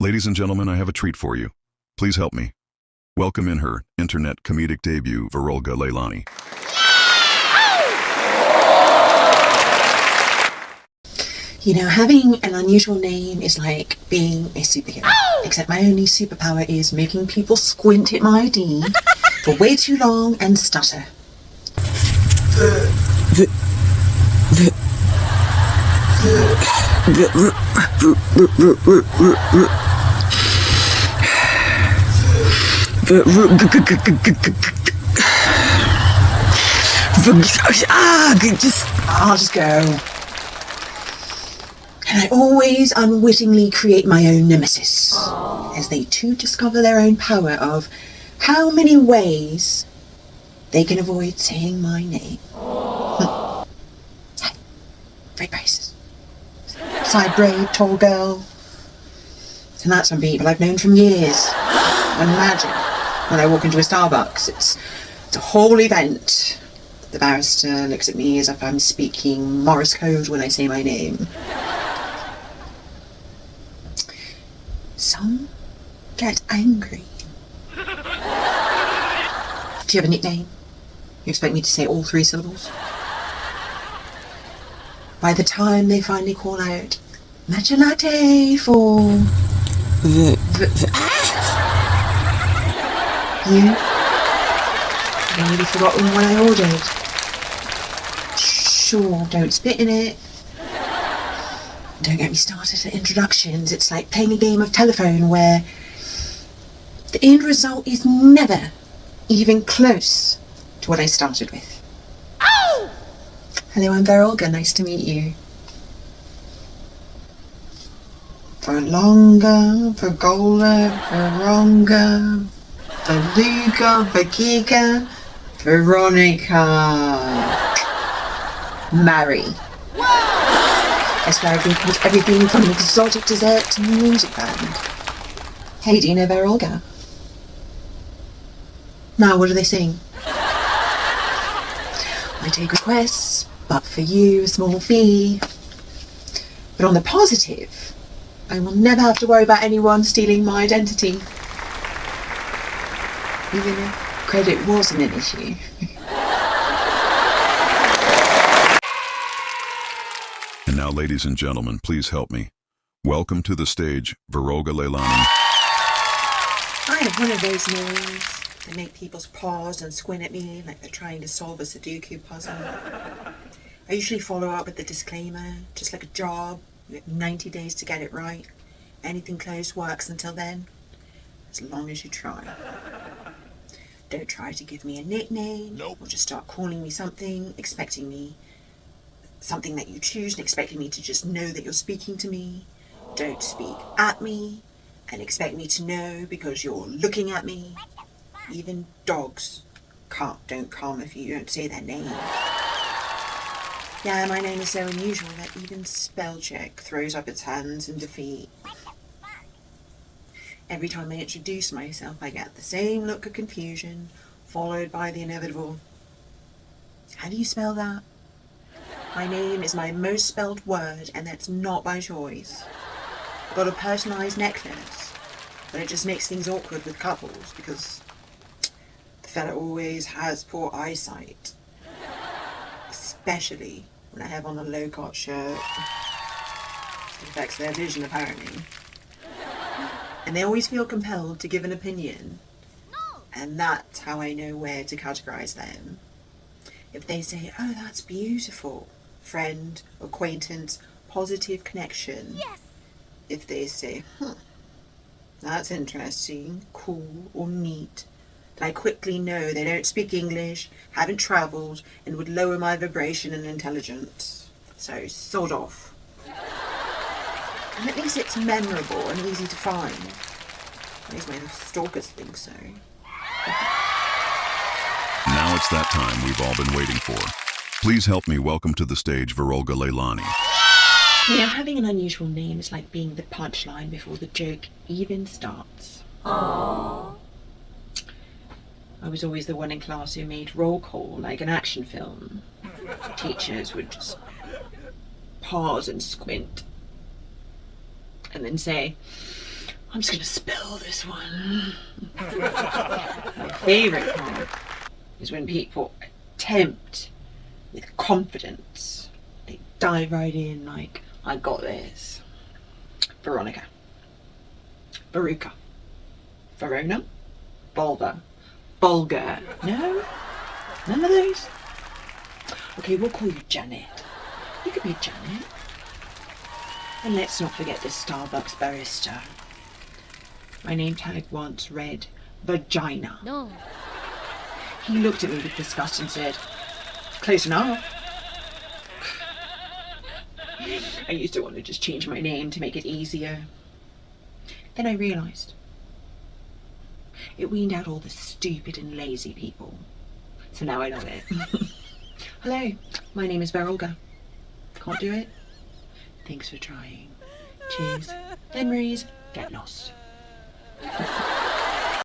Ladies and gentlemen, I have a treat for you. Please help me. Welcome in her internet comedic debut, Virolga Leilani. You know, having an unusual name is like being a superhero. Except my only superpower is making people squint at my ID for way too long and stutter. I'll just go. And I always unwittingly create my own nemesis, as they too discover their own power of how many ways they can avoid saying my name. Hey, great braces. Side braid, tall girl. And that's some people I've known from years. Imagine when I walk into a Starbucks, it's a whole event. The barrister looks at me as if I'm speaking Morse code when I say my name. Some get angry. Do you have a nickname? You expect me to say all 3 syllables? By the time they finally call out, matcha latte for... You? I've already forgotten what I ordered. Sure, don't spit in it. Don't get me started at introductions. It's like playing a game of telephone where the end result is never even close to what I started with. Oh! Hello, I'm Virolga. Nice to meet you. Virolga, Virgola, Vironga, Beluga, Bagiga, Veronica. Marry. I swear I've been called everything from an exotic dessert to music band. Hey, do you know Virolga? Now, what do they sing? I take requests, but for you, a small fee. But on the positive, I will never have to worry about anyone stealing my identity. Even if credit wasn't an issue. And now, ladies and gentlemen, please help me. Welcome to the stage, Virolga Leilani. I have one of those names that make people pause and squint at me like they're trying to solve a Sudoku puzzle. I usually follow up with the disclaimer, just like a job, you have 90 days to get it right. Anything close works until then, as long as you try. Don't try to give me a nickname, or just start calling me something, expecting me something that you choose and expecting me to just know that you're speaking to me. Don't speak at me and expect me to know because you're looking at me. Even dogs don't come if you don't say their name. Yeah, my name is so unusual that even spell check throws up its hands in defeat. Every time I introduce myself, I get the same look of confusion, followed by the inevitable, how do you spell that? My name is my most spelled word, and that's not by choice. I've got a personalised necklace, but it just makes things awkward with couples because the fella always has poor eyesight. Especially when I have on a low-cut shirt. It affects their vision, apparently. And they always feel compelled to give an opinion. And that's how I know where to categorise them. If they say, oh, that's beautiful, friend, acquaintance, positive connection. Yes. If they say, that's interesting, cool, or neat, then I quickly know they don't speak English, haven't travelled, and would lower my vibration and intelligence. So, sod off. And at least it's memorable and easy to find. At least my stalkers think so. Now it's that time we've all been waiting for. Please help me welcome to the stage, Virolga Leilani. You know, having an unusual name is like being the punchline before the joke even starts. Aww. I was always the one in class who made roll call like an action film. Teachers would just pause and squint and then say, I'm just gonna spill this one. My favourite part is when people attempt with confidence. They dive right in like, I got this. Veronica. Veruca. Verona. Volva. Bulgar. No? None of those? Okay, we'll call you Janet. You could be Janet. And let's not forget this Starbucks barista. My name tag once read vagina. No. He looked at me with disgust and said, close enough. I used to want to just change my name to make it easier. Then I realised it weaned out all the stupid and lazy people. So now I love it. Hello, my name is Verolga. Can't do it? Thanks for trying. Cheers. Memories get lost.